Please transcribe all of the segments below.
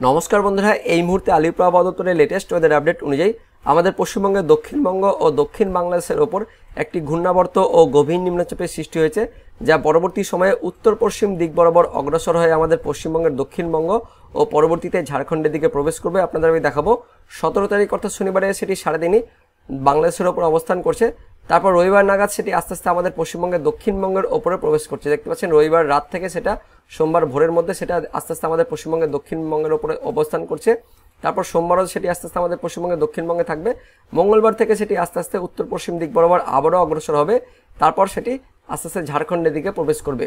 নমস্কার বন্ধুরা, এই মুহূর্তে আলিপুর আবহাওয়া দপ্তরের লেটেস্ট ওয়েদার আপডেট অনুযায়ী আমাদের পশ্চিমবঙ্গের দক্ষিণবঙ্গ ও দক্ষিণ বাংলাদেশের ওপর একটি ঘূর্ণাবর্ত ও গভীর নিম্নচাপের সৃষ্টি হয়েছে, যা পরবর্তী সময়ে উত্তর পশ্চিম দিক বরাবর অগ্রসর হয়ে আমাদের পশ্চিমবঙ্গের দক্ষিণবঙ্গ ও পরবর্তীতে ঝাড়খণ্ডের দিকে প্রবেশ করবে। আপনাদের আমি দেখাবো 17 তারিখ অর্থাৎ শনিবারে সেটি সারাদিনই বাংলাদেশের ওপর অবস্থান করছে। তারপর রবিবার নাগাদ সেটি আস্তে আস্তে আমাদের পশ্চিমবঙ্গের দক্ষিণবঙ্গের ওপরে প্রবেশ করছে। দেখতে পাচ্ছেন রবিবার রাত থেকে সেটা সোমবার ভোরের মধ্যে সেটা আস্তে আস্তে আমাদের পশ্চিমবঙ্গের দক্ষিণবঙ্গের ওপরে অবস্থান করছে। তারপর সোমবারও সেটি আস্তে আস্তে আমাদের পশ্চিমবঙ্গের দক্ষিণবঙ্গে থাকবে। মঙ্গলবার থেকে সেটি আস্তে আস্তে উত্তর পশ্চিম দিক বরাবর আবারও অগ্রসর হবে। তারপর সেটি আস্তে আস্তে ঝাড়খণ্ডের দিকে প্রবেশ করবে।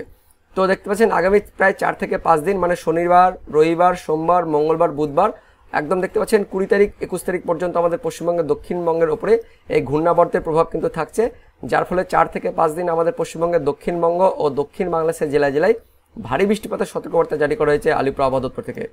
তো দেখতে পাচ্ছেন আগামী প্রায় 4 থেকে 5 দিন মানে শনিবার, রবিবার, সোমবার, মঙ্গলবার, বুধবার একদম দেখতে পাচ্ছেন 20 তারিখ 21 তারিখ পর্যন্ত আমাদের পশ্চিমবঙ্গের দক্ষিণবঙ্গের ওপরে এই ঘূর্ণাবর্তের প্রভাব কিন্তু থাকছে, যার ফলে 4 থেকে 5 দিন আমাদের পশ্চিমবঙ্গের দক্ষিণবঙ্গ ও দক্ষিণ বাংলাদেশের জেলায় জেলায় ভারী বৃষ্টিপাতের সতর্কবার্তা জারি করা হয়েছে আলিপুর আবহাওয়া দপ্তর থেকে।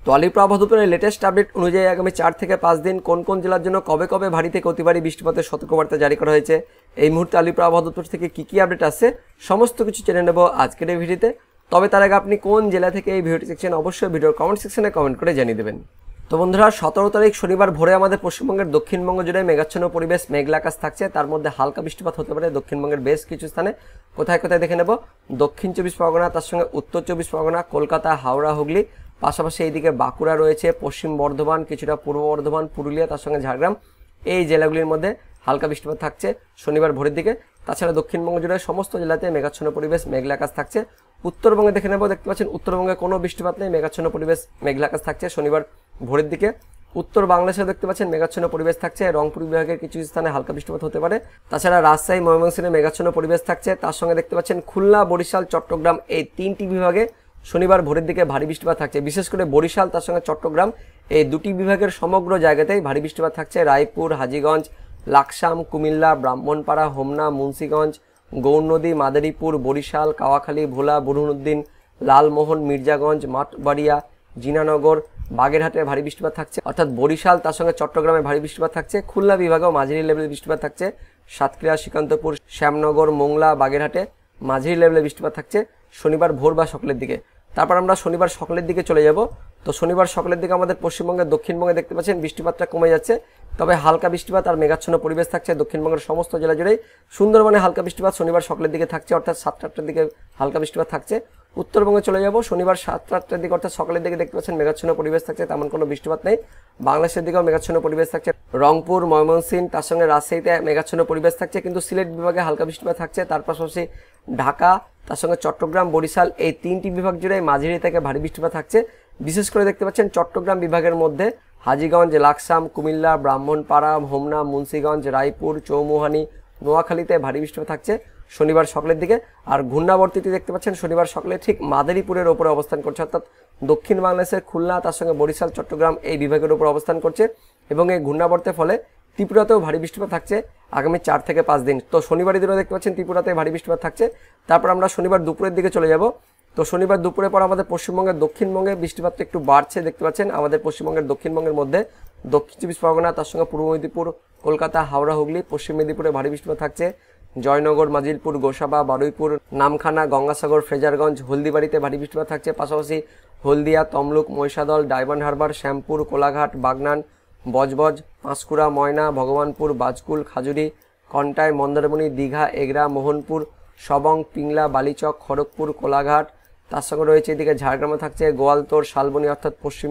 তো আলিপুর আবহাওয়া দপ্তরের লেটেস্ট আপডেট অনুযায়ী আগামী 4 থেকে 5 দিন কোন কোন জেলার জন্য কবে কবে ভারী থেকে অতি ভারী বৃষ্টিপাতের সতর্কবার্তা জারি করা হয়েছে, এই মুহূর্তে আলিপুর আবহাওয়া দপ্তর থেকে কী কী আপডেট আসছে সমস্ত কিছু জেনে নেব আজকের এই ভিডিওতে। তবে তার আগে আপনি কোন জেলা থেকে এই ভিডিওটি দেখছেন অবশ্যই ভিডিওর কমেন্ট সেকশনে কমেন্ট করে জানিয়ে দেবেন। তো বন্ধুরা, 17 তারিখ শনিবার ভোরে আমাদের পশ্চিমবঙ্গের দক্ষিণবঙ্গ জুড়ে মেঘাচ্ছন্ন পরিবেশ, মেঘলা আকাশ থাকছে। তার মধ্যে হালকা বৃষ্টিপাত হতে পারে দক্ষিণবঙ্গের বেশ কিছু স্থানে। কোথায় কোথায় দেখে নেব, দক্ষিণ 24 পরগনা, তার সঙ্গে উত্তর 24 পরগনা, কলকাতা, হাওড়া, হুগলি, পাশাপাশি এইদিকে বাঁকুড়া রয়েছে, পশ্চিম বর্ধমান, কিছুটা পূর্ব বর্ধমান, পুরুলিয়া, তার সঙ্গে ঝাড়গ্রাম, এই জেলাগুলির মধ্যে হালকা বৃষ্টিপাত থাকছে শনিবার ভোরের দিকে। তাছাড়া দক্ষিণবঙ্গ জুড়ে সমস্ত জেলাতে মেঘাচ্ছন্ন পরিবেশ, মেঘলা আকাশ থাকছে। উত্তরবঙ্গে দেখে নেব, দেখতে পাচ্ছেন উত্তরবঙ্গে কোনো বৃষ্টিপাত নেই, মেঘাচ্ছন্ন পরিবেশ, মেঘলা আকাশ থাকছে শনিবার ভোরের দিকে। উত্তর বাংলাদেশে দেখতে পাচ্ছেন মেঘাচ্ছন্ন পরিবেশ থাকছে, রংপুর বিভাগের কিছু স্থানে হালকা বৃষ্টিপাত হতে পারে। তাছাড়া রাজশাহী, ময়মনসিংহে মেঘাচ্ছন্ন পরিবেশ থাকছে। তার সঙ্গে দেখতে পাচ্ছেন খুলনা, বরিশাল, চট্টগ্রাম এই 3টি বিভাগে শনিবার ভোরের দিকে ভারী বৃষ্টিপাত থাকছে। বিশেষ করে বরিশাল, তার সঙ্গে চট্টগ্রাম এই দুটি বিভাগের সমগ্র জায়গাতেই ভারী বৃষ্টিপাত থাকছে। রায়পুর, হাজীগঞ্জ, লাকসাম, কুমিল্লা, ব্রাহ্মণপাড়া, হোমনা, মুন্সিগঞ্জ, গৌরনদী, মাদারীপুর, বরিশাল, কাওয়াখালী, ভোলা, বুরহানুদ্দিন, লালমোহন, মির্জাগঞ্জ, মাঠবাড়িয়া, জিনানগর, বাগেরহাটে ভারী বৃষ্টিপাত থাকছে। অর্থাৎ বরিশাল তার সঙ্গে চট্টগ্রামে ভারী বৃষ্টিপাত থাকছে। খুলনা বিভাগেও মাঝারি লেভেলের বৃষ্টিপাত থাকছে। সাতক্ষীরা, শ্রীকান্তপুর, শ্যামনগর, মোংলা, বাগেরহাটে মাঝারি লেভেলের বৃষ্টিপাত থাকছে শনিবার ভোর বা সকালের দিকে। তারপর আমরা শনিবার সকালের দিকে চলে যাব। তো শনিবার সকালের দিকে আমাদের পশ্চিমবঙ্গের দক্ষিণবঙ্গে দেখতে পাচ্ছেন বৃষ্টিপাতটা কমে যাচ্ছে, তবে হালকা বৃষ্টিপাত আর মেঘাচ্ছন্ন পরিবেশ থাকছে দক্ষিণবঙ্গের সমস্ত জেলা জুড়েই। সুন্দরবনে হালকা বৃষ্টিপাত শনিবার সকালের দিকে থাকছে, অর্থাৎ 7টা-8টার দিকে হালকা বৃষ্টিপাত থাকছে। উত্তরবঙ্গে চলে যাব, শনিবার 7টা-8টার দিকে অর্থাৎ সকালের দিকে দেখতে পাচ্ছেন মেঘাচ্ছন্ন পরিবেশ থাকছে, তেমন কোনো বৃষ্টিপাত নেই। বাংলাদেশের দিকেও মেঘাচ্ছন্ন পরিবেশ থাকছে, রংপুর, ময়মনসিংহ, তার সঙ্গে রাজশাহীতে মেঘাচ্ছন্ন পরিবেশ থাকছে, কিন্তু সিলেট বিভাগে হালকা বৃষ্টিপাত থাকছে। তার পাশাপাশি ঢাকা, তার সঙ্গে চট্টগ্রাম, বরিশাল এই 3টি বিভাগ জুড়ে মাঝারি থেকে ভারী বৃষ্টিপাত থাকছে। বিশেষ করে দেখতে পাচ্ছেন চট্টগ্রাম বিভাগের মধ্যে হাজীগঞ্জ, লাকসাম, কুমিল্লা, ব্রাহ্মণপাড়া, হোমনা, মুন্সিগঞ্জ, রায়পুর, চৌমুহানি, নোয়াখালীতে ভারী বৃষ্টিপাত থাকছে শনিবার সকালের দিকে। আর ঘূর্ণাবর্তটি দেখতে পাচ্ছেন শনিবার সকালে ঠিক মাদারীপুরের ওপরে অবস্থান করছে, অর্থাৎ দক্ষিণ বাংলাদেশের খুলনা, তার সঙ্গে বরিশাল, চট্টগ্রাম এই বিভাগের উপর অবস্থান করছে এবং এই ঘূর্ণাবর্তের ফলে ত্রিপুরাতেও ভারী বৃষ্টিপাত থাকছে আগামী 4 থেকে 5 দিন। তো শনিবারের দিনও দেখতে পাচ্ছেন ত্রিপুরাতে ভারী বৃষ্টিপাত থাকছে। তারপর আমরা শনিবার দুপুরের দিকে চলে যাব। তো শনিবার দুপুরের পর আমাদের পশ্চিমবঙ্গের দক্ষিণবঙ্গে বৃষ্টিপাতটা একটু বাড়ছে, দেখতে পাচ্ছেন আমাদের পশ্চিমবঙ্গের দক্ষিণবঙ্গের মধ্যে দক্ষিণ 24 পরগনা, তার সঙ্গে পূর্ব মেদিনীপুর, কলকাতা, হাওড়া, হুগলি, পশ্চিম মেদিনীপুরে ভারী বৃষ্টিপাত থাকছে। জয়নগর, মাজিলপুর, গোসাবা, বারুইপুর, নামখানা, গঙ্গাসাগর, ফ্রেজারগঞ্জ, হলদিবাড়িতে ভারী বৃষ্টিপাত থাকছে। পাশাপাশি হলদিয়া, তমলুক, মহিষাদল, ডায়মন্ড হারবার, শ্যামপুর, কোলাঘাট, বাগনান, বজবজ, পাঁশকুড়া, ময়না, ভগবানপুর, বাজকুল, খাজুরি, কন্টাই, মন্দারমণি, দীঘা, এগরা, মোহনপুর, সবং, পিংলা, বালিচক, খড়গপুর, কোলাঘাট, তার সঙ্গে রয়েছে এদিকে ঝাড়গ্রামে থাকছে গোয়ালতোড়, শালবনী অর্থাৎ পশ্চিম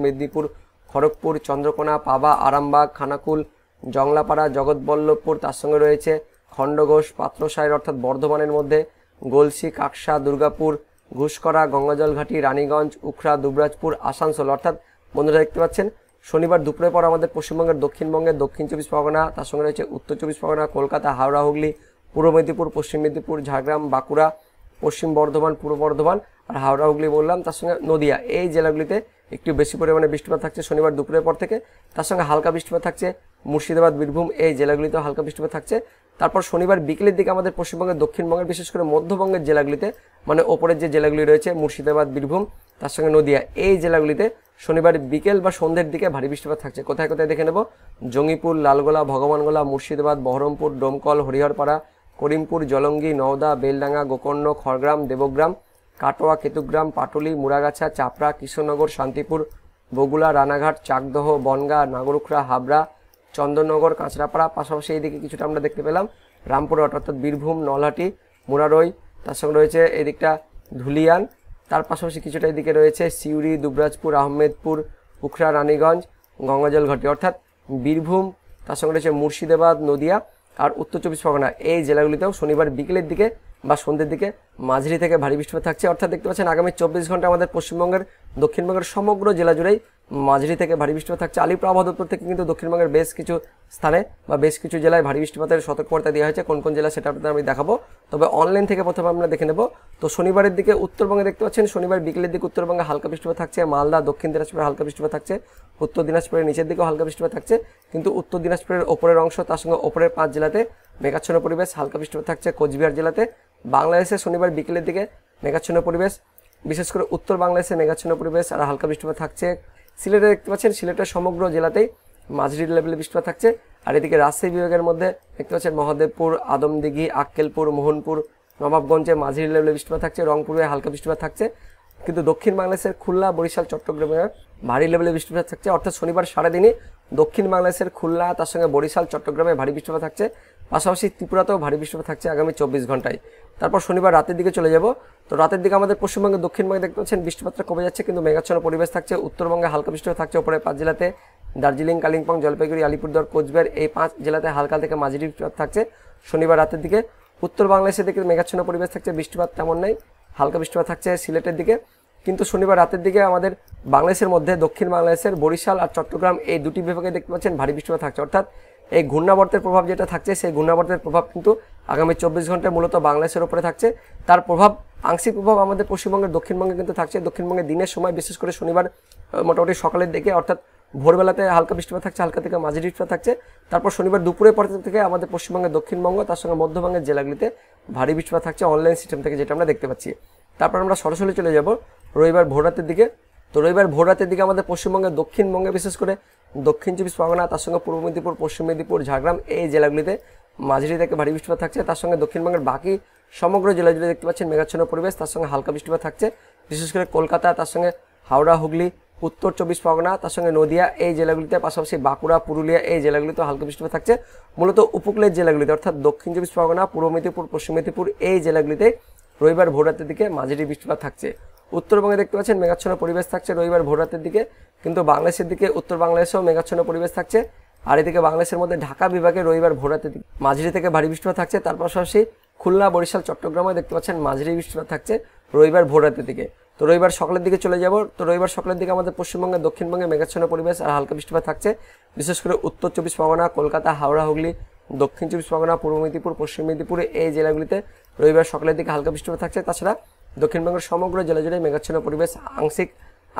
মেদিনীপুর, খড়গপুর, চন্দ্রকোনা, পাবা, আরামবাগ, খানাকুল, জংলাপাড়া, জগৎবল্লভপুর, তার সঙ্গে রয়েছে খণ্ডঘোষ, পাত্রসাহের অর্থাৎ বর্ধমানের মধ্যে গলসি, কাকসা, দুর্গাপুর, ঘুষকরা, গঙ্গাজলঘাটি, রানীগঞ্জ, উখড়া, দুবরাজপুর, আসানসোল। অর্থাৎ বন্ধুরা দেখতে পাচ্ছেন শনিবার দুপুরের পর আমাদের পশ্চিমবঙ্গের দক্ষিণবঙ্গের দক্ষিণ 24 পরগনা, তার সঙ্গে রয়েছে উত্তর 24 পরগনা, কলকাতা, হাওড়া, হুগলি, পূর্ব মেদিনীপুর, পশ্চিম মেদিনীপুর, ঝাড়গ্রাম, বাঁকুড়া, পশ্চিম বর্ধমান, পূর্ব বর্ধমান আর হাওড়া, হুগলি বললাম, তার সঙ্গে নদিয়া এই জেলাগুলিতে একটু বেশি পরিমাণে বৃষ্টিপাত থাকছে শনিবার দুপুরের পর থেকে। তার সঙ্গে হালকা বৃষ্টিপাত থাকছে মুর্শিদাবাদ, বীরভূম এই জেলাগুলিতেও হালকা বৃষ্টিপাত থাকছে। তারপর শনিবার বিকেলের দিকে আমাদের পশ্চিমবঙ্গের দক্ষিণবঙ্গের বিশেষ করে মধ্যবঙ্গের জেলাগুলিতে মানে ওপরের যে জেলাগুলি রয়েছে মুর্শিদাবাদ, বীরভূম, তার সঙ্গে নদিয়া এই জেলাগুলিতে শনিবার বিকেল বা সন্ধ্যের দিকে ভারী বৃষ্টিপাত থাকছে। কোথায় কোথায় দেখে নেব, জঙ্গিপুর, লালগোলা, ভগবানগোলা, মুর্শিদাবাদ, বহরমপুর, ডোমকল, হরিহরপাড়া, করিমপুর, জলঙ্গি, নওদা, বেলডাঙ্গা, গোকর্ণ, খড়গ্রাম, দেবগ্রাম, কাটোয়া, কেতুগ্রাম, পাটুলি, মুরাগাছা, চাপড়া, কৃষ্ণনগর, শান্তিপুর, বগুড়া, রানাঘাট, চাকদহ, বনগাঁ, নাগরুখরা, হাবড়া, চন্দননগর, কাঁচরাপাড়া, পাশাপাশি এইদিকে কিছুটা আমরা দেখতে পেলাম রামপুরহাট অর্থাৎ বীরভূম, নলহাটি, মুরারই, তার সঙ্গে রয়েছে এদিকটা ধুলিয়ান, তার পাশাপাশি কিছুটা এদিকে রয়েছে সিউড়ি, দুবরাজপুর, আহমেদপুর, উখড়া, রানীগঞ্জ, গঙ্গাজল ঘাটি অর্থাৎ বীরভূম, তার সঙ্গে রয়েছে মুর্শিদাবাদ, নদিয়া আর উত্তর চব্বিশ পরগনা। এই জেলাগুলিতেও শনিবার বিকেলের দিকে বা সন্ধ্যের দিকে মাঝারি থেকে ভারী বৃষ্টিপাত থাকছে। অর্থাৎ দেখতে পাচ্ছেন আগামী 24 ঘন্টা আমাদের পশ্চিমবঙ্গের দক্ষিণবঙ্গের সমগ্র জেলা জুড়েই মাঝারি থেকে ভারী বৃষ্টিপাত থাকছে। আলিপুর আবহাওয়া দপ্তর থেকে কিন্তু দক্ষিণবঙ্গের বেশ কিছু স্থানে বা বেশ কিছু জেলায় ভারী বৃষ্টিপাতের সতর্কবার্তা দেওয়া হয়েছে। কোন কোন জেলা সেটা আপনাদের আমি দেখাবো, তবে অনলাইন থেকে প্রথমে আমরা দেখে নেব। তো শনিবারের দিকে উত্তরবঙ্গে দেখতে পাচ্ছেন শনিবার বিকেলের দিকে উত্তরবঙ্গে হালকা বৃষ্টিপাত থাকছে। মালদা, দক্ষিণ দিনাজপুরে হালকা বৃষ্টিপাত থাকছে। উত্তর দিনাজপুরের নিচের দিকেও হালকা বৃষ্টিপাত থাকছে, কিন্তু উত্তর দিনাজপুরের ওপরের অংশ তার সঙ্গে ওপরের 5 জেলাতে মেঘাচ্ছন্ন পরিবেশ, হালকা বৃষ্টিপাত থাকছে। কোচবিহার জেলাতে বাংলাদেশে শনিবার বিকেলের দিকে মেঘাচ্ছন্ন পরিবেশ, বিশেষ করে উত্তর বাংলাদেশে মেঘাচ্ছন্ন পরিবেশ আর হালকা বৃষ্টিপাত থাকছে। সিলেটে দেখতে পাচ্ছেন সিলেটের সমগ্র জেলাতেই মাঝারি লেভেলে বৃষ্টিপাত থাকছে। আর এদিকে রাজশাহী বিভাগের মধ্যে দেখতে পাচ্ছেন মহাদেবপুর, আদমদিঘি, আক্কেলপুর, মোহনপুর, নবাবগঞ্জে মাঝারি লেভেলে বৃষ্টিপাত থাকছে। রংপুরে হালকা বৃষ্টিপাত থাকছে, কিন্তু দক্ষিণ বাংলাদেশের খুলনা, বরিশাল, চট্টগ্রামে ভারী লেভেলে বৃষ্টিপাত থাকছে। অর্থাৎ শনিবার সারাদিনই দক্ষিণ বাংলাদেশের খুলনা, তার সঙ্গে বরিশাল, চট্টগ্রামে ভারী বৃষ্টিপাত থাকছে। পাশাপাশি ত্রিপুরাতেও ভারী বৃষ্টিপাত থাকছে আগামী 24 ঘন্টায়। তারপর শনিবার রাতের দিকে চলে যাব। তো রাতের দিকে আমাদের পশ্চিমবঙ্গে দক্ষিণবঙ্গে দেখতে পাচ্ছেন বৃষ্টিপাতটা কমে যাচ্ছে, কিন্তু মেঘাচ্ছন্ন পরিবেশ থাকছে। উত্তরবঙ্গে হালকা বৃষ্টিপাত থাকছে ওপরে 5 জেলাতে, দার্জিলিং, কালিম্পং, জলপাইগুড়ি, আলিপুরদুয়ার, কোচবিহার, এই 5 জেলাতে হালকা থেকে মাঝারি বৃষ্টিপাত থাকছে শনিবার রাতের দিকে। উত্তর বাংলাদেশের দিকে মেঘাচ্ছন্ন পরিবেশ থাকছে, বৃষ্টিপাত তেমন নেই, হালকা বৃষ্টিপাত থাকছে সিলেটের দিকে। কিন্তু শনিবার রাতের দিকে আমাদের বাংলাদেশের মধ্যে দক্ষিণ বাংলাদেশের বরিশাল আর চট্টগ্রাম এই দুটি বিভাগে দেখতে পাচ্ছেন ভারী বৃষ্টিপাত থাকছে। অর্থাৎ এই ঘূর্ণাবর্তের প্রভাব যেটা থাকছে, সেই ঘূর্ণাবর্তের প্রভাব কিন্তু আগামী 24 ঘন্টায় মূলত বাংলাদেশের উপরে থাকছে। তার প্রভাব, আংশিক প্রভাব আমাদের পশ্চিমবঙ্গের দক্ষিণবঙ্গে কিন্তু থাকছে। দক্ষিণবঙ্গে দিনের সময় বিশেষ করে শনিবার মোটামুটি সকালের দিকে অর্থাৎ ভোরবেলাতে হালকা বৃষ্টিপাত থাকছে, হালকা থেকে মাঝারি বৃষ্টিপাত থাকছে। তারপর শনিবার দুপুরের পর থেকে আমাদের পশ্চিমবঙ্গের দক্ষিণবঙ্গ তার সঙ্গে মধ্যবঙ্গের জেলাগুলিতে ভারী বৃষ্টিপাত থাকছে অনলাইন সিস্টেম থেকে, যেটা আমরা দেখতে পাচ্ছি। তারপর আমরা সরাসরি চলে যাব রবিবার ভোররাতের দিকে। তো রবিবার ভোররাতের দিকে আমাদের পশ্চিমবঙ্গের দক্ষিণবঙ্গে বিশেষ করে দক্ষিণ চব্বিশ পরগনা, তার সঙ্গে পূর্ব মেদিনীপুর, পশ্চিম মেদিনীপুর, ঝাড়গ্রাম এই জেলাগুলিতে মাঝারি থেকে ভারী বৃষ্টিপাত থাকছে। তার সঙ্গে দক্ষিণবঙ্গের বাকি সমগ্র জেলা জুড়ে দেখতে পাচ্ছেন মেঘাচ্ছন্ন পরিবেশ, তার সঙ্গে হালকা বৃষ্টিপাত থাকছে। বিশেষ করে কলকাতা, তার সঙ্গে হাওড়া, হুগলি, উত্তর চব্বিশ পরগনা, তার সঙ্গে নদিয়া এই জেলাগুলিতে, পাশাপাশি বাঁকুড়া, পুরুলিয়া এই জেলাগুলিতে হালকা বৃষ্টিপাত থাকছে। মূলত উপকূলের জেলাগুলিতে অর্থাৎ দক্ষিণ চব্বিশ পরগনা, পূর্ব মেদিনীপুর, পশ্চিম মেদিনীপুর এই জেলাগুলিতে রবিবার ভোররাতের দিকে মাঝারি বৃষ্টিপাত থাকছে। উত্তরবঙ্গে দেখতে পাচ্ছেন মেঘাচ্ছন্ন পরিবেশ থাকছে রবিবার ভোররাতের দিকে, কিন্তু বাংলাদেশের দিকে উত্তর বাংলাদেশেও মেঘাচ্ছন্ন পরিবেশ থাকছে। আর এদিকে বাংলাদেশের মধ্যে ঢাকা বিভাগে রবিবার ভোররাতের দিকে মাঝারি থেকে ভারী বৃষ্টিপাত থাকছে। তার পাশাপাশি খুলনা, বরিশাল, চট্টগ্রামে দেখতে পাচ্ছেন মাঝারি বৃষ্টিপাত থাকছে রবিবার ভোররাতের দিকে। তো রবিবার সকালের দিকে চলে যাব। তো রবিবার সকালের দিকে আমাদের পশ্চিমবঙ্গের দক্ষিণবঙ্গে মেঘাচ্ছন্ন পরিবেশ আর হালকা বৃষ্টিপাত থাকছে। বিশেষ করে উত্তর চব্বিশ পরগনা, কলকাতা, হাওড়া, হুগলি, দক্ষিণ চব্বিশ পরগনা, পূর্ব মেদিনীপুর, পশ্চিম মেদিনীপুরে এই জেলাগুলিতে রবিবার সকালের দিকে হালকা বৃষ্টিপাত থাকছে। তাছাড়া দক্ষিণবঙ্গের সমগ্র জেলা জুড়ে মেঘাচ্ছন্ন পরিবেশ, আংশিক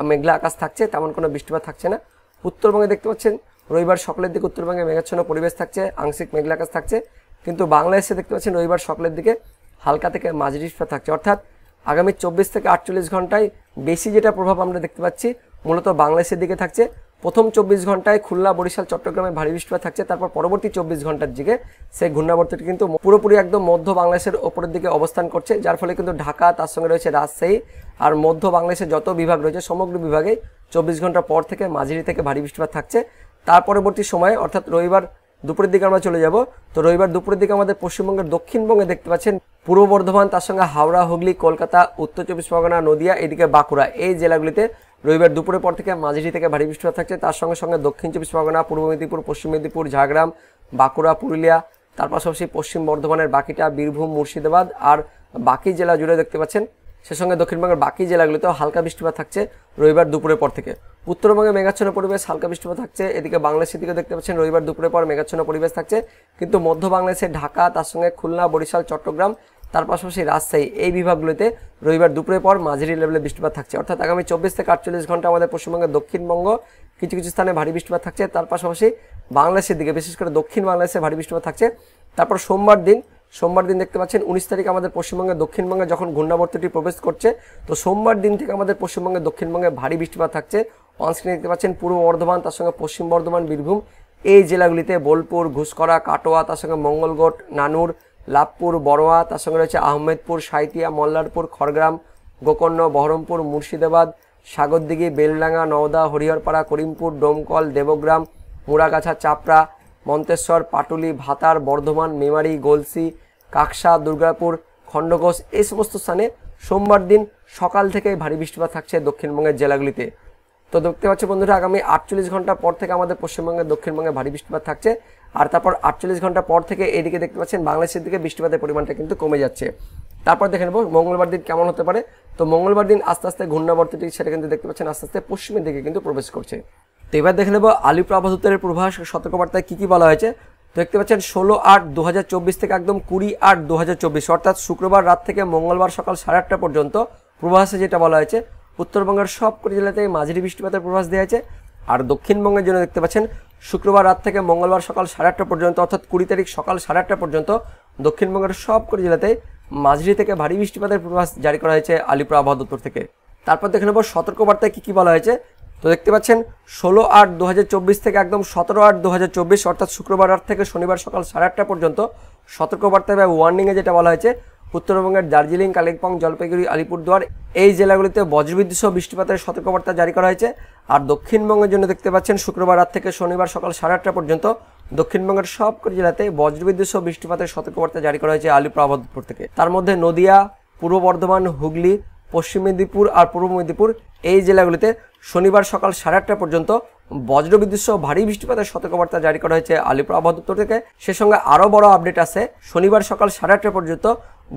মেঘলা আকাশ থাকছে, তেমন কোনো বৃষ্টিপাত থাকছে না। উত্তরবঙ্গে দেখতে পাচ্ছেন রবিবার সকালের দিকে উত্তরবঙ্গে মেঘাচ্ছন্ন পরিবেশ থাকছে, আংশিক মেঘলা আকাশ থাকছে, কিন্তু বাংলাদেশে দেখতে পাচ্ছেন রবিবার সকালের দিকে হালকা থেকে মাঝারি বৃষ্টিপাত থাকছে। অর্থাৎ আগামী 24 থেকে 48 ঘন্টায় বেশি যেটা প্রভাব আমরা দেখতে পাচ্ছি মূলত বাংলাদেশের দিকে থাকছে। প্রথম 24 ঘন্টায় খুলনা, বরিশাল, চট্টগ্রামে ভারী বৃষ্টিপাত থাকছে। তারপর পরবর্তী 24 ঘন্টার দিকে সেই ঘূর্ণাবর্তটি কিন্তু পুরোপুরি একদম মধ্য বাংলাদেশের ওপরের দিকে অবস্থান করছে, যার ফলে কিন্তু ঢাকা, তার সঙ্গে রয়েছে রাজশাহী আর মধ্য বাংলাদেশের যত বিভাগ রয়েছে সমগ্র বিভাগেই 24 ঘন্টা পর থেকে মাঝারি থেকে ভারী বৃষ্টিপাত থাকছে। তার পরবর্তী সময়ে অর্থাৎ রবিবার দুপুরের দিকে আমরা চলে যাব। তো রবিবার দুপুরের দিকে আমাদের পশ্চিমবঙ্গের দক্ষিণবঙ্গে দেখতে পাচ্ছেন পূর্ব বর্ধমান, তার সঙ্গে হাওড়া, হুগলি, কলকাতা, উত্তর চব্বিশ পরগনা, নদিয়া, এদিকে বাঁকুড়া এই জেলাগুলিতে রবিবার দুপুরের পর থেকে মাঝারি থেকে ভারী বৃষ্টিপাত থাকছে। তার সঙ্গে সঙ্গে দক্ষিণ চব্বিশ পরগনা, পূর্ব মেদিনীপুর, পশ্চিম মেদিনীপুর, ঝাড়গ্রাম, বাঁকুড়া, পুরুলিয়া, তার পাশাপাশি পশ্চিম বর্ধমানের বাকিটা, বীরভূম, মুর্শিদাবাদ আর বাকি জেলা জুড়ে দেখতে পাচ্ছেন। সে সঙ্গে দক্ষিণবঙ্গের বাকি জেলাগুলিতেও হালকা বৃষ্টিপাত থাকছে রবিবার দুপুরের পর থেকে। উত্তরবঙ্গে মেঘাচ্ছন্ন পরিবেশ, হালকা বৃষ্টিপাত থাকছে। এদিকে বাংলাদেশের দিকে দেখতে পাচ্ছেন রবিবার দুপুরের পর মেঘাচ্ছন্ন পরিবেশ থাকছে, কিন্তু মধ্য বাংলাদেশে ঢাকা, তার সঙ্গে খুলনা, বরিশাল, চট্টগ্রাম, তার পাশাপাশি রাজশাহী এই বিভাগগুলিতে রবিবার দুপুরের পর মাঝারি লেভেলে বৃষ্টিপাত থাকছে। অর্থাৎ আগামী 24 থেকে 48 ঘন্টা আমাদের পশ্চিমবঙ্গের দক্ষিণবঙ্গ কিছু কিছু স্থানে ভারী বৃষ্টিপাত থাকছে। তার পাশাপাশি বাংলাদেশের দিকে বিশেষ করে দক্ষিণ বাংলাদেশে ভারী বৃষ্টিপাত থাকছে। তারপর সোমবার দিন দেখতে পাচ্ছেন 19 তারিখ আমাদের পশ্চিমবঙ্গের দক্ষিণবঙ্গে যখন ঘূর্ণাবর্তটি প্রবেশ করছে, তো সোমবার দিন থেকে আমাদের পশ্চিমবঙ্গের দক্ষিণবঙ্গে ভারী বৃষ্টিপাত থাকছে। অনস্ক্রিনে দেখতে পাচ্ছেন পূর্ব বর্ধমান, তার সঙ্গে পশ্চিম বর্ধমান, বীরভূম এই জেলাগুলিতে বোলপুর, ঘুষকরা, কাটোয়া, তার সঙ্গে মঙ্গলকোট, নানুর, লাভপুর, বড়োয়া, তার সঙ্গে রয়েছে আহমেদপুর, সাঁইথিয়া, মল্লারপুর, খড়গ্রাম, গোকর্ণ, বহরমপুর, মুর্শিদাবাদ, সাগরদিঘি, বেলডাঙ্গা, নওদা, হরিহরপাড়া, করিমপুর, ডোমকল, দেবগ্রাম, মুড়াগাছা, চাপড়া, মন্তেশ্বর, পাটুলি, ভাতার, বর্ধমান, মেমারি, গলসি, কাকসা, দুর্গাপুর, খণ্ডঘোষ এই সমস্ত স্থানে সোমবার দিন সকাল থেকে ভারী বৃষ্টিপাত থাকছে দক্ষিণবঙ্গের জেলাগুলিতে। তো দেখতে পাচ্ছি বন্ধুরা, আগামী 48 ঘন্টা পর থেকে আমাদের পশ্চিমবঙ্গের দক্ষিণবঙ্গে ভারী বৃষ্টিপাত থাকছে। আর তারপর 48 ঘন্টা পর থেকে এদিকে দেখতে পাচ্ছেন বাংলাদেশের দিকে বৃষ্টিপাতের পরিমাণটা কিন্তু কমে যাচ্ছে। তারপর দেখে নেব মঙ্গলবার দিন কেমন হতে পারে। তো মঙ্গলবার দিন আস্তে আস্তে ঘূর্ণাবর্তটি সেটা কিন্তু দেখতে পাচ্ছেন আস্তে আস্তে পশ্চিমের দিকে কিন্তু প্রবেশ করছে। তো এবার দেখে নেব আলিপুর আবহাওয়া দপ্তরের পূর্বাভাস সতর্কবার্তায় কী কী বলা হয়েছে। তো দেখতে পাচ্ছেন 16/8/2024 থেকে একদম 20/8/2024 অর্থাৎ শুক্রবার রাত থেকে মঙ্গলবার সকাল 8:30 পর্যন্ত পূর্বাভাসে যেটা বলা হয়েছে উত্তরবঙ্গের সবকটি জেলাতে মাঝারি বৃষ্টিপাতের পূর্বাভাস দেওয়া হয়েছে। আর দক্ষিণবঙ্গের জন্য দেখতে পাচ্ছেন শুক্রবার রাত থেকে মঙ্গলবার সকাল 8:30 পর্যন্ত অর্থাৎ 20 তারিখ সকাল 8:30 পর্যন্ত দক্ষিণবঙ্গের সবকটি জেলাতে মাঝারি থেকে ভারী বৃষ্টিপাতের পূর্বাভাস জারি করা হয়েছে আলিপুর আবহাওয়া দপ্তর থেকে। তারপর দেখে নেব সতর্কবার্তায় কী কী বলা হয়েছে। তো দেখতে পাচ্ছেন 16/8/2024 থেকে একদম 17/8/2024 অর্থাৎ শুক্রবার রাত থেকে শনিবার সকাল 8:30 পর্যন্ত সতর্কবার্তা বা ওয়ার্নিংয়ে যেটা বলা হয়েছে উত্তরবঙ্গের দার্জিলিং, কালিম্পং, জলপাইগুড়ি, আলিপুরদুয়ার এই জেলাগুলিতে বজ্রবিদ্যুৎ সহ বৃষ্টিপাতের সতর্কবার্তা জারি করা হয়েছে। আর দক্ষিণবঙ্গের জন্য দেখতে পাচ্ছেন শুক্রবার রাত থেকে শনিবার সকাল 8:30 পর্যন্ত দক্ষিণবঙ্গের সবকটি জেলাতে বজ্রবিদ্যুৎ সহ বৃষ্টিপাতের সতর্কবার্তা জারি করা হয়েছে আলিপুর আবহাওয়া দপ্তর থেকে। তার মধ্যে নদিয়া, পূর্ব বর্ধমান, হুগলি, পশ্চিম মেদিনীপুর আর পূর্ব মেদিনীপুর এই জেলাগুলিতে শনিবার সকাল 8:30 পর্যন্ত বজ্রবিদ্যুৎ সহ ভারী বৃষ্টিপাতের সতর্কবার্তা জারি করা হয়েছে আলিপুর আবহাওয়া দপ্তর থেকে। সে সঙ্গে আরও বড় আপডেট আছে, শনিবার সকাল 8:30 পর্যন্ত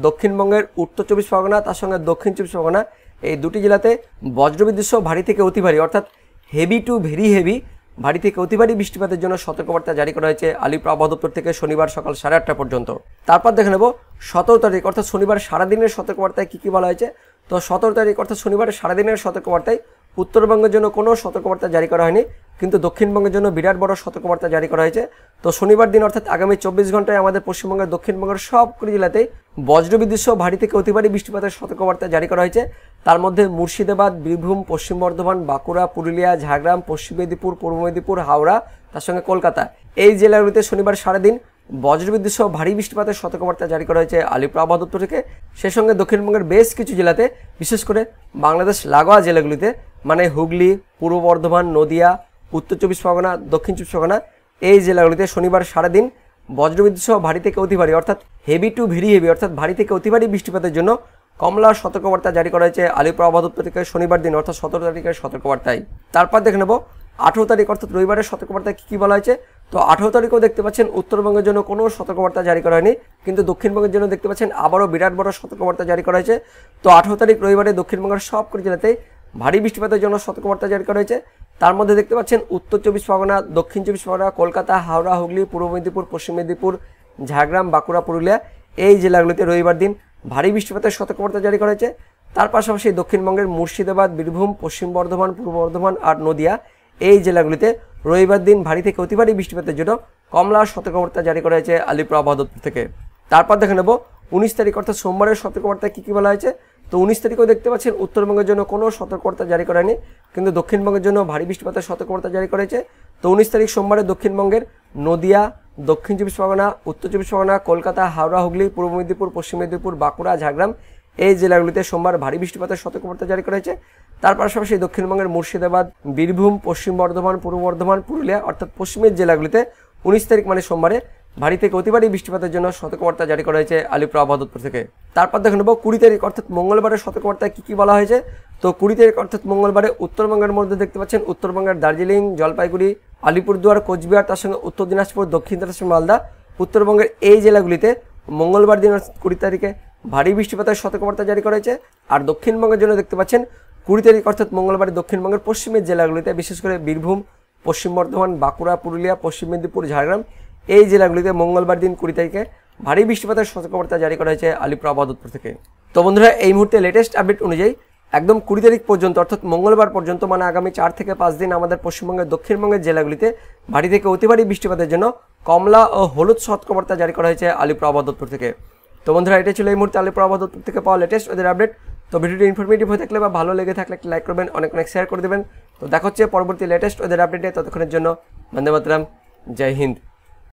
দক্ষিণবঙ্গের উত্তর 24 পরগনা তার সঙ্গে দক্ষিণ 24 পরগনা এই দুটি জেলাতে বজ্রবিদ্যুৎ সহ ভারী থেকে অতি ভারী অর্থাৎ হেভি টু ভেরি হেভি ভারী থেকে অতি ভারী বৃষ্টিপাতের জন্য সতর্কবার্তা জারি করা হয়েছে আলিপুর আবহাওয়া দপ্তর থেকে শনিবার সকাল 8:30 পর্যন্ত। তারপর দেখে নেব 17 তারিখ অর্থাৎ শনিবার সারাদিনের সতর্কবার্তায় কী কী বলা হয়েছে। তো 17 তারিখ অর্থাৎ শনিবার সারাদিনের সতর্কবার্তায় উত্তরবঙ্গের জন্য কোনো সতর্কবার্তা জারি করা হয়নি, কিন্তু দক্ষিণবঙ্গের জন্য বিরাট বড় সতর্কবার্তা জারি করা হয়েছে। তো শনিবার দিন অর্থাৎ আগামী 24 ঘন্টায় আমাদের পশ্চিমবঙ্গের দক্ষিণবঙ্গের সবকটি জেলাতেই বজ্রবিদ্যুৎ সহ ভারী থেকে অতি ভারী বৃষ্টিপাতের সতর্কবার্তা জারি করা হয়েছে। তার মধ্যে মুর্শিদাবাদ, বীরভূম, পশ্চিম বর্ধমান, বাঁকুড়া, পুরুলিয়া, ঝাড়গ্রাম, পশ্চিম মেদিনীপুর, পূর্ব মেদিনীপুর, হাওড়া তার সঙ্গে কলকাতা এই জেলাগুলিতে শনিবার সারাদিন বজ্রবিদ্যুৎ সহ ভারী বৃষ্টিপাতের সতর্কবার্তা জারি করা হয়েছে আলিপুর আবহাওয়া দপ্তর থেকে। সে সঙ্গে দক্ষিণবঙ্গের বেশ কিছু জেলাতে বিশেষ করে বাংলাদেশ লাগোয়া জেলাগুলিতে মানে হুগলি, পূর্ব বর্ধমান, নদিয়া, উত্তর 24 পরগনা, দক্ষিণ 24 পরগনা এই জেলাগুলিতে শনিবার সারাদিন বজ্রবিদ্যুৎ সহ ভারী থেকে অতি ভারী অর্থাৎ হেভি টু ভেরি হেভি অর্থাৎ ভারী থেকে অতি ভারী বৃষ্টিপাতের জন্য কমলা সতর্কবার্তা জারি করা হয়েছে আলিপুর আবহাওয়া দপ্তর থেকে শনিবার দিন অর্থাৎ 17 তারিখের সতর্কবার্তায়। তারপর দেখে নেব 18 তারিখ অর্থাৎ রবিবারের সতর্কবার্তায় কী কী বলা হয়েছে। তো 18 তারিখেও দেখতে পাচ্ছেন উত্তরবঙ্গের জন্য কোনো সতর্কবার্তা জারি করা হয়নি, কিন্তু দক্ষিণবঙ্গের জন্য দেখতে পাচ্ছেন আবারও বিরাট বড় সতর্কবার্তা জারি করা হয়েছে। তো 18 তারিখ রবিবারে দক্ষিণবঙ্গের সবকটি জেলাতেই ভারী বৃষ্টিপাতের জন্য সতর্কবার্তা জারি করা হয়েছে। তার মধ্যে দেখতে পাচ্ছেন উত্তর 24 পরগনা, দক্ষিণ 24 পরগনা, কলকাতা, হাওড়া, হুগলি, পূর্ব মেদিনীপুর, পশ্চিম মেদিনীপুর, ঝাড়গ্রাম, বাঁকুড়া, পুরুলিয়া এই জেলাগুলিতে রবিবার দিন ভারী বৃষ্টিপাতের সতর্কবার্তা জারি করা হয়েছে। তার পাশাপাশি দক্ষিণবঙ্গের মুর্শিদাবাদ, বীরভূম, পশ্চিম বর্ধমান, পূর্ব বর্ধমান আর নদিয়া এই জেলাগুলিতে রবিবার দিন ভারী থেকে অতি ভারী বৃষ্টিপাতের জন্য কমলা সতর্কবার্তা জারি করা হয়েছে আলিপুর আবহাওয়া দপ্তর থেকে। তারপর দেখে নেব 19 তারিখ অর্থাৎ সোমবারের সতর্কবার্তায় কী কী বলা হয়েছে। তো 19 তারিখেও দেখতে পাচ্ছেন উত্তরবঙ্গের জন্য কোনো সতর্কবার্তা জারি করা হয়নি, কিন্তু দক্ষিণবঙ্গের জন্য ভারী বৃষ্টিপাতের সতর্কবার্তা জারি করা হয়েছে। তো 19 তারিখ সোমবারে দক্ষিণবঙ্গের নদিয়া, দক্ষিণ 24 পরগনা, উত্তর 24 পরগনা, কলকাতা, হাওড়া, হুগলি, পূর্ব মেদিনীপুর, পশ্চিম মেদিনীপুর, বাঁকুড়া, ঝাড়গ্রাম এই জেলাগুলিতে সোমবার ভারী বৃষ্টিপাতের সতর্কবার্তা জারি করা হয়েছে। তার পাশাপাশি দক্ষিণবঙ্গের মুর্শিদাবাদ, বীরভূম, পশ্চিম বর্ধমান, পূর্ব বর্ধমান, পুরুলিয়া অর্থাৎ পশ্চিমের জেলাগুলিতে 19 তারিখ মানে সোমবারে ভারী থেকে অতি ভারী বৃষ্টিপাতের জন্য সতর্কবার্তা জারি করা হয়েছে আলিপুর আবহাওয়া দপ্তর থেকে। তারপর দেখে নেব 20 তারিখ অর্থাৎ মঙ্গলবারের সতর্কবার্তায় কী কী বলা হয়েছে। তো 20 তারিখ অর্থাৎ মঙ্গলবারে উত্তরবঙ্গের মধ্যে দেখতে পাচ্ছেন উত্তরবঙ্গের দার্জিলিং, জলপাইগুড়ি, আলিপুরদুয়ার, কোচবিহার তার সঙ্গে উত্তর দিনাজপুর, দক্ষিণ দিনাজপুর, মালদা উত্তরবঙ্গের এই জেলাগুলিতে মঙ্গলবার দিন 20 তারিখে ভারী বৃষ্টিপাতের সতর্কবার্তা জারি করা হয়েছে। আর দক্ষিণবঙ্গের জন্য দেখতে পাচ্ছেন 20 তারিখ অর্থাৎ মঙ্গলবারে দক্ষিণবঙ্গের পশ্চিমের জেলাগুলিতে বিশেষ করে বীরভূম, পশ্চিম বর্ধমান, বাঁকুড়া, পুরুলিয়া, পশ্চিম মেদিনীপুর, ঝাড়গ্রাম এই জেলাগুলিতে মঙ্গলবার দিন 20 তারিখে ভারী বৃষ্টিপাতের সতর্কবার্তা জারি করা হয়েছে আলিপুর আবহাওয়া দপ্তর থেকে। তো বন্ধুরা এই মুহূর্তে লেটেস্ট আপডেট অনুযায়ী একদম 20 তারিখ পর্যন্ত অর্থাৎ মঙ্গলবার পর্যন্ত মানে আগামী 4 থেকে 5 দিন আমাদের পশ্চিমবঙ্গের দক্ষিণবঙ্গের জেলাগুলিতে ভারী থেকে অতি ভারী বৃষ্টিপাতের জন্য কমলা ও হলুদ সতর্কবার্তা জারি করা হয়েছে আলিপুর আবহাওয়া দপ্তর থেকে। তো বন্ধুরা এটাই ছিল এই মুহূর্তে আলিপুর আবহাওয়া দপ্তর থেকে পাওয়া লেটেস্ট ওদের আপডেট। তো ভিডিওটি ইনফরমেটিভ হয়ে থাকলে বা ভালো লেগে থাকলে একটি লাইক করবেন, অনেক অনেক শেয়ার করে দেবেন। তো দেখা হচ্ছে পরবর্তী লেটেস্ট ওদের আপডেটে, ততক্ষণের জন্য বন্দে মাতরম, জয় হিন্দ।